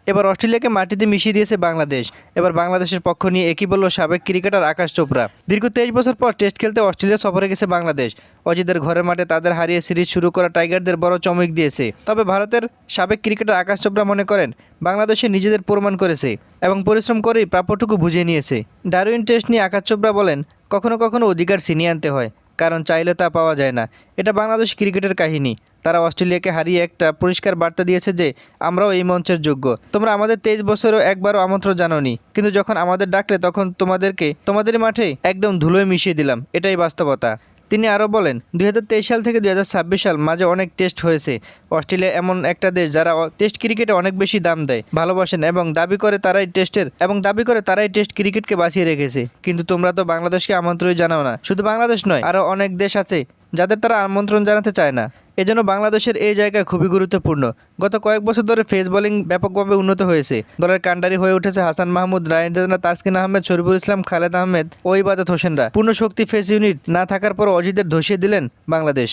এবার অস্ট্রেলিয়াকে মাটিতে মিশিয়ে দিয়েছে বাংলাদেশ। এবার বাংলাদেশের পক্ষ নিয়ে একই বলল সাবেক ক্রিকেটার আকাশ চোপড়া। দীর্ঘ 23 বছর পর টেস্ট খেলতে অস্ট্রেলিয়া সফরে গেছে বাংলাদেশ। অজিদের ঘরের মাঠে তাদের হারিয়ে সিরিজ শুরু করা টাইগারদের বড় চমক দিয়েছে। তবে ভারতের সাবেক ক্রিকেটার আকাশ চোপড়া মনে করেন বাংলাদেশে নিজেদের প্রমাণ করেছে এবং পরিশ্রম করেই প্রাপ্যটুকু বুঝিয়ে নিয়েছে। ডারউইন টেস্ট নিয়ে আকাশ চোপড়া বলেন, কখনো কখনো অধিকার ছিনিয়ে আনতে হয়, কারণ চাইলে তা পাওয়া যায় না। এটা বাংলাদেশ ক্রিকেটের কাহিনী। তারা অস্ট্রেলিয়াকে হারিয়ে একটা পরিষ্কার বার্তা দিয়েছে যে আমরাও এই মঞ্চের যোগ্য। তোমরা আমাদের 23 বছরেও একবারও আমন্ত্রণ জানাওনি, কিন্তু যখন আমাদের ডাকলে তখন তোমাদের মাঠে একদম ধুলোয় মিশিয়ে দিলাম। এটাই বাস্তবতা। তিনি আরও বলেন, 2023 সাল থেকে 2026 সাল মাঝে অনেক টেস্ট হয়েছে। অস্ট্রেলিয়া এমন একটা দেশ যারা টেস্ট ক্রিকেটে অনেক বেশি দাম দেয়, ভালোবাসেন এবং দাবি করে তারাই টেস্ট ক্রিকেটকে বাঁচিয়ে রেখেছে। কিন্তু তোমরা তো বাংলাদেশকে আমন্ত্রণ জানাও না। শুধু বাংলাদেশ নয়, আরও অনেক দেশ আছে যাদের তারা আমন্ত্রণ জানাতে চায় না। এজন্য বাংলাদেশের এই জায়গা খুবই গুরুত্বপূর্ণ। গত কয়েক বছর ধরে পেস বোলিং ব্যাপকভাবে উন্নত হয়েছে। দলের কাণ্ডারি হয়ে উঠেছে হাসান মাহমুদ, রায়ন রানা, তাসকিন আহমেদ, শরীফুল ইসলাম, খালেদ আহমেদ ও ইবাদত হোসেনরা। পূর্ণ শক্তি পেস ইউনিট না থাকার পর অজিদের ধসিয়ে দিলেন বাংলাদেশ।